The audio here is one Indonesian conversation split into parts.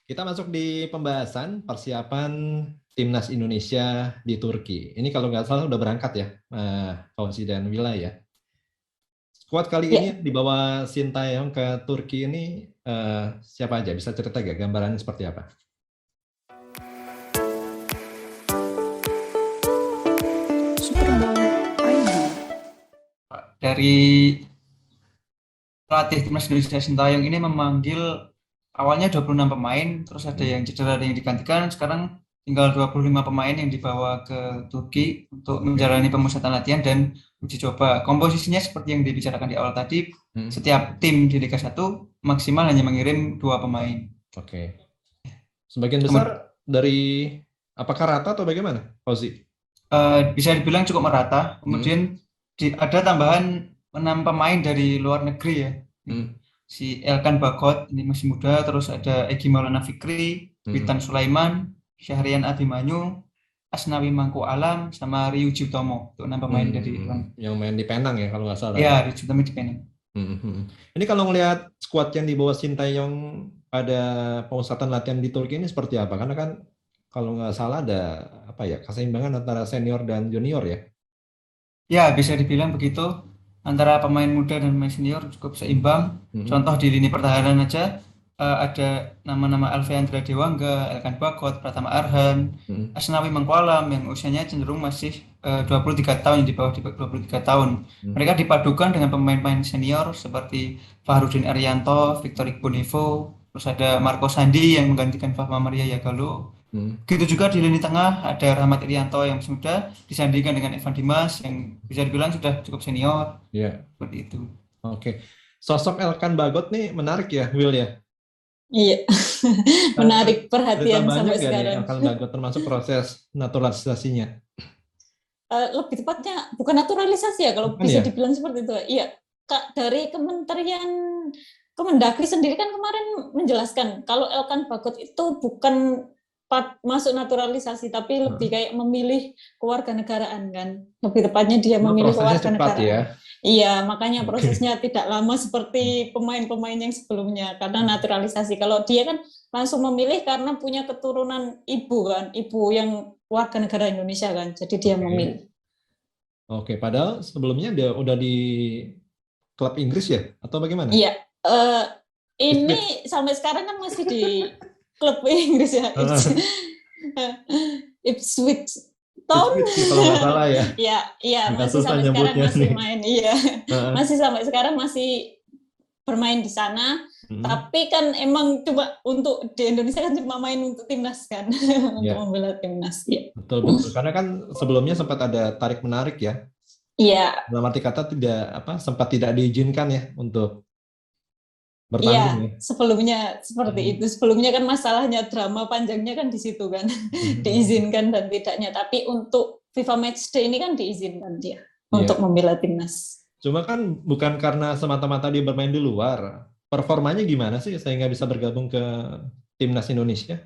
Kita masuk di pembahasan persiapan timnas Indonesia di Turki. Ini kalau nggak salah udah berangkat ya, Fauzi dan Wila ya. Skuad kali ini Ya, di bawah Sintayong ke Turki ini siapa aja? Bisa cerita gak gambarannya seperti apa? Superman ID. Dari pelatih timnas Indonesia Sintayong ini memanggil awalnya 26 pemain, terus ada yang cedera, ada yang digantikan. Sekarang tinggal 25 pemain yang dibawa ke Turki untuk menjalani pemusatan latihan dan uji coba. Komposisinya seperti yang dibicarakan di awal tadi, setiap tim di Liga 1 maksimal hanya mengirim 2 pemain. Oke. Sebagian besar dari apakah rata atau bagaimana, Fauzi? Bisa dibilang cukup merata. Kemudian ada tambahan 6 pemain dari luar negeri ya. Si Elkan Bagot ini masih muda, terus ada Egy Maulana Fikri, Witan Sulaiman, Syahrian Abimanyu, Asnawi Mangku Alam, sama Ryuji Utomo. Itu 6 pemain dari luar. Yang main di Penang ya kalau nggak salah. Ya, Ryuji Utomo di Penang. Ini kalau ngelihat skuad yang di bawah Sintayong pada pemusatan latihan di Turki ini seperti apa? Karena kan kalau nggak salah ada apa ya, keseimbangan antara senior dan junior ya. Ya, bisa dibilang begitu. Antara pemain muda dan pemain senior cukup seimbang. Contoh di lini pertahanan aja ada nama-nama Alfeandra Dewangga, Elkan Bagot, Pratama Arhan, Asnawi Mangku Alam yang usianya cenderung masih 23 tahun, yang di bawah 23 tahun. Mereka dipadukan dengan pemain-pemain senior seperti Fahrudin Arianto, Victor Igbonivo, terus ada Marco Sandi yang menggantikan Fahma Maria Yagalo. Begitu juga di lini tengah ada Rahmat Irianto yang sudah disandingkan dengan Evan Dimas yang bisa dibilang sudah cukup senior. Iya. Seperti itu. Oke. Sosok Elkan Bagot nih menarik ya, Will ya. Iya, menarik perhatian sampai sekarang. Elkan Bagot termasuk proses naturalisasinya. Lebih tepatnya bukan naturalisasi ya, kalau Bukan bisa ya? dibilang seperti itu. Iya, Kak, dari Kementerian Kemendagri sendiri kan kemarin menjelaskan kalau Elkan Bagot itu bukan masuk naturalisasi, tapi lebih kayak memilih kewarganegaraan kan. Lebih tepatnya dia memilih kewarganegaraan. Ya? Iya, makanya prosesnya tidak lama seperti pemain-pemain yang sebelumnya karena naturalisasi. Kalau dia kan langsung memilih karena punya keturunan ibu kan, ibu yang warga negara Indonesia kan, jadi dia memilih. Oke, padahal sebelumnya dia udah di klub Inggris ya, atau bagaimana? Iya, ini sampai sekarang kan masih di klub Inggris ya, Ipswich Town. Kalau nggak salah ya. Iya, masih sampai sekarang masih main. Iya, masih sampai sekarang masih bermain di sana. Tapi kan emang coba untuk di Indonesia kan cuma main untuk timnas kan, untuk membela timnas. Ya. Betul. Karena kan sebelumnya sempat ada tarik menarik ya. Iya. Dalam arti kata sempat tidak diizinkan ya untuk bertanding. Iya, sebelumnya seperti itu. Sebelumnya kan masalahnya drama panjangnya kan di situ kan, diizinkan dan tidaknya. Tapi untuk FIFA Matchday ini kan diizinkan dia untuk membela timnas. Cuma kan bukan karena semata-mata dia bermain di luar. Performanya gimana sih sehingga bisa bergabung ke timnas Indonesia?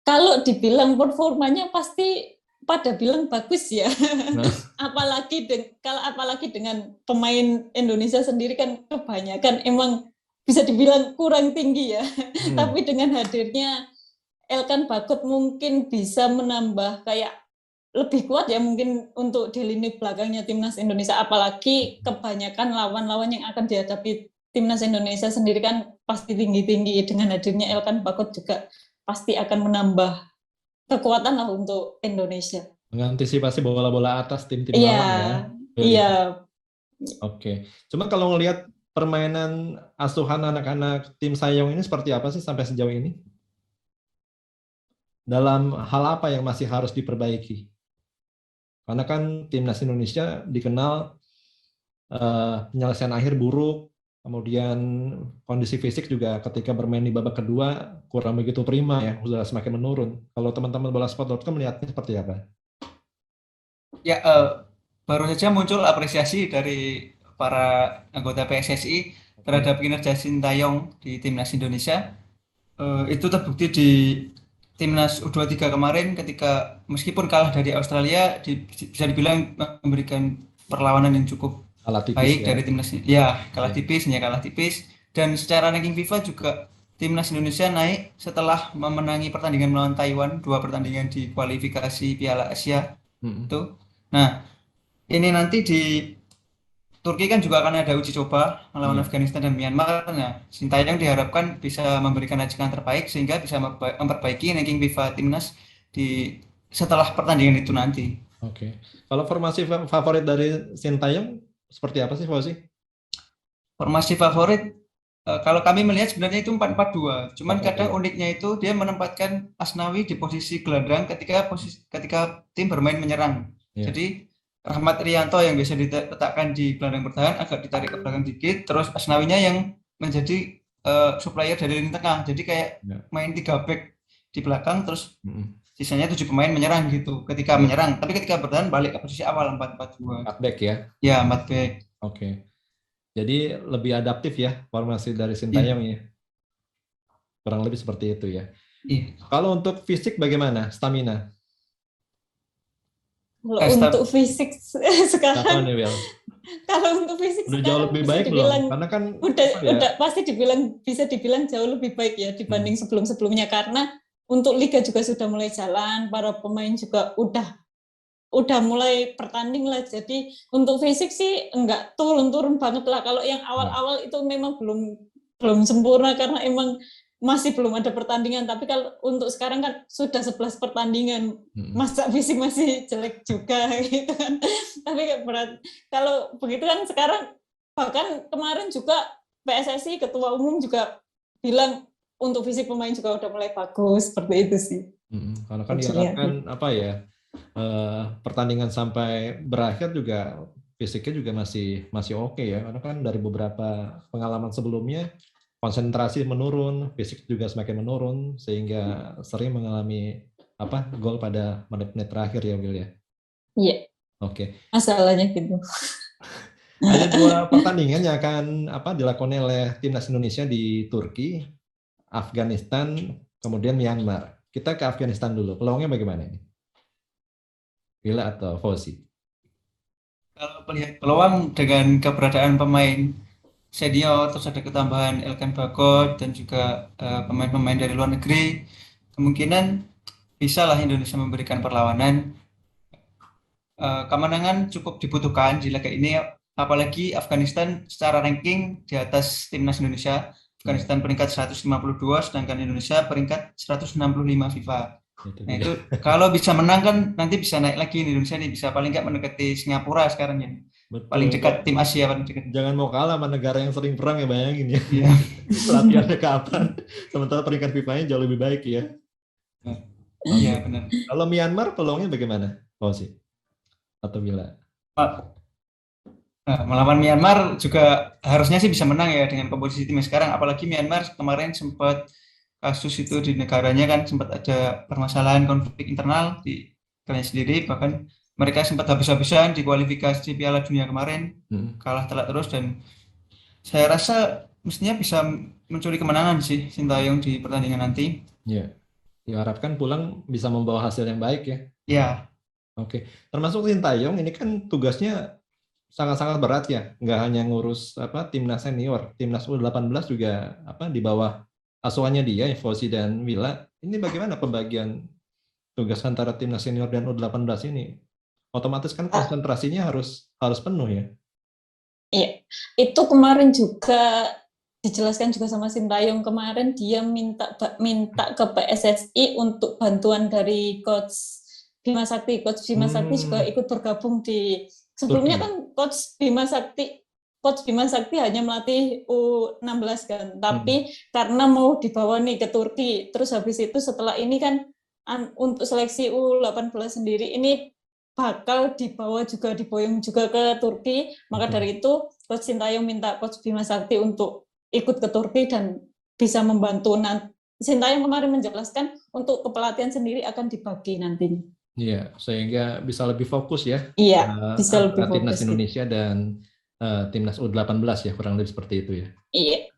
Kalau dibilang performanya pasti pada bilang bagus ya. apalagi dengan pemain Indonesia sendiri kan kebanyakan emang bisa dibilang kurang tinggi ya. Tapi dengan hadirnya Elkan Bagot mungkin bisa menambah kayak lebih kuat ya mungkin untuk di lini belakangnya timnas Indonesia. Apalagi kebanyakan lawan-lawan yang akan dihadapi timnas Indonesia sendiri kan pasti tinggi-tinggi. Dengan hadirnya Elkan Bagot juga pasti akan menambah kekuatan lah untuk Indonesia. Mengantisipasi bola-bola atas tim-tim lawan ya. Iya. Oke. Cuma kalau ngelihat permainan asuhan anak-anak tim Sayong ini seperti apa sih sampai sejauh ini? Dalam hal apa yang masih harus diperbaiki? Karena kan timnas Indonesia dikenal penyelesaian akhir buruk, kemudian kondisi fisik juga ketika bermain di babak kedua kurang begitu prima ya, sudah semakin menurun. Kalau teman-teman bolasport.com melihatnya seperti apa? Ya, baru saja muncul apresiasi dari para anggota PSSI terhadap kinerja Sintayong di timnas Indonesia. Itu terbukti di timnas U23 kemarin ketika meskipun kalah dari Australia bisa dibilang memberikan perlawanan yang cukup baik dari timnas. Ya, kalah tipis dan secara ranking FIFA juga timnas Indonesia naik setelah memenangi pertandingan melawan Taiwan, 2 pertandingan di kualifikasi Piala Asia itu. Nah, ini nanti di Turki kan juga akan ada uji coba melawan Afghanistan dan Myanmar. Nah, Sintayong diharapkan bisa memberikan ajakan terbaik sehingga bisa memperbaiki ranking FIFA timnas setelah pertandingan itu nanti. Oke. Kalau formasi favorit dari Sintayong seperti apa sih, Fauzi? Formasi favorit kalau kami melihat sebenarnya itu 4-4-2. Cuman kadang uniknya itu dia menempatkan Asnawi di posisi gelandang ketika tim bermain menyerang. Jadi Rahmat Irianto yang biasa diletakkan di gelandang bertahan agak ditarik ke belakang dikit, terus Asnawinya yang menjadi supplier dari lini tengah. Jadi kayak main 3 back di belakang, terus sisanya 7 pemain menyerang gitu. Ketika menyerang, tapi ketika bertahan balik ke posisi awal 4-4-2. 4 back ya? Ya, 4 back. Oke. Jadi lebih adaptif ya formasi dari Sintayong ya. Kurang lebih seperti itu ya. Kalau untuk fisik bagaimana? Stamina? Untuk fisik sekarang, kalau untuk fisik udah jauh lebih baik belum? Karena kan udah pasti bisa dibilang jauh lebih baik ya dibanding sebelum-sebelumnya, karena untuk liga juga sudah mulai jalan, para pemain juga udah mulai bertanding lah. Jadi untuk fisik sih enggak turun-turun banget lah. Kalau yang awal-awal itu memang belum sempurna karena emang masih belum ada pertandingan, tapi kalau untuk sekarang kan sudah 11 pertandingan, masa fisik masih jelek juga gitu kan. Tapi berat. Kalau begitu kan sekarang, bahkan kemarin juga PSSI Ketua Umum juga bilang untuk fisik pemain juga udah mulai bagus, seperti itu sih. Karena kan diharapkan pertandingan sampai berakhir juga fisiknya juga masih oke ya, karena kan dari beberapa pengalaman sebelumnya konsentrasi menurun, fisik juga semakin menurun, sehingga sering mengalami gol pada menit-menit terakhir ya, Will ya? Iya. Oke. Masalahnya gitu. Ada 2 pertandingan yang akan dilakukan oleh timnas Indonesia di Turki, Afghanistan, kemudian Myanmar. Kita ke Afghanistan dulu. Peluangnya bagaimana ini? Willa atau Fauzi? Kalau melihat peluang dengan keberadaan pemain senior, terus ada ketambahan Elkan Bagot dan juga pemain-pemain dari luar negeri, kemungkinan bisa lah Indonesia memberikan perlawanan. Kemenangan cukup dibutuhkan di laga ini, apalagi Afghanistan secara ranking di atas timnas Indonesia. Afghanistan peringkat 152, sedangkan Indonesia peringkat 165 FIFA. Nah itu kalau bisa menang kan nanti bisa naik lagi Indonesia nih, bisa paling nggak mendekati Singapura sekarang ya. Betul. Paling dekat tim Asia paling dekat. Jangan mau kalah sama negara yang sering perang ya, bayangin ya. Latihannya kapan? Sementara peringkat FIFA-nya jauh lebih baik ya. Iya benar. Kalau Myanmar peluangnya bagaimana, Fauzi? Atau Mila? Nah, melawan Myanmar juga harusnya sih bisa menang ya dengan komposisi timnya sekarang. Apalagi Myanmar kemarin sempat kasus itu di negaranya kan, sempat ada permasalahan konflik internal di negaranya sendiri, bahkan mereka sempat habis-habisan di kualifikasi Piala Dunia kemarin, kalah telak terus, dan saya rasa mestinya bisa mencuri kemenangan sih Sintayong di pertandingan nanti. Iya, diharapkan pulang bisa membawa hasil yang baik ya. Iya. Oke, termasuk Sintayong ini kan tugasnya sangat-sangat berat ya, nggak hanya ngurus timnas senior, timnas U18 juga di bawah asuhannya dia, Fauzi dan Willa. Ini bagaimana pembagian tugas antara timnas senior dan U18 ini? Otomatis kan konsentrasinya harus penuh ya. Iya, itu kemarin juga dijelaskan juga sama Sintayong. Kemarin dia minta ke PSSI untuk bantuan dari Coach Bima Sakti. Coach Bima Sakti juga ikut bergabung di sebelumnya kan Coach Bima Sakti hanya melatih U16 kan, tapi karena mau dibawa nih ke Turki, terus habis itu setelah ini kan untuk seleksi U18 sendiri ini bakal diboyong juga ke Turki, maka dari itu Coach Sintayong minta Coach Bima Sakti untuk ikut ke Turki dan bisa membantu. Sintayong kemarin menjelaskan untuk kepelatihan sendiri akan dibagi nantinya. Iya, sehingga bisa lebih fokus ya. Iya, bisa lebih fokus. Timnas Indonesia dan timnas U18 ya, kurang lebih seperti itu ya. Iya.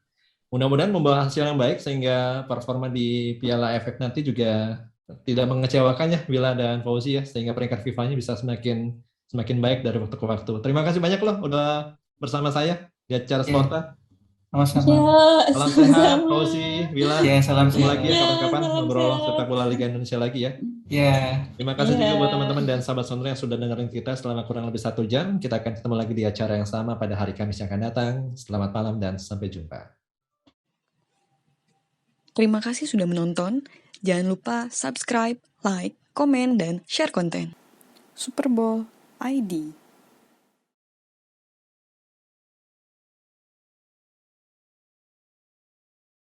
Mudah-mudahan membawa hasil yang baik sehingga performa di Piala AFF nanti juga tidak mengecewakan ya Willa dan Fauzi ya, sehingga peringkat FIFA-nya bisa semakin baik dari waktu ke waktu. Terima kasih banyak loh udah bersama saya di acara Spontan. Sama-sama. Ya, Salam sehat, sama-sama. Fauzi, Wila. Ya, salam Ketemu sehat. lagi ya Ya, kapan-kapan salam ngobrol sehat. sepak bola Liga Indonesia lagi ya. Ya, Terima kasih juga buat teman-teman Ya. dan sahabat sonora yang sudah dengerin kita selama kurang lebih 1 jam. Kita akan ketemu lagi di acara yang sama pada hari Kamis yang akan datang. Selamat malam dan sampai jumpa. Terima kasih sudah menonton. Jangan lupa subscribe, like, komen, dan share konten. Super Bowl ID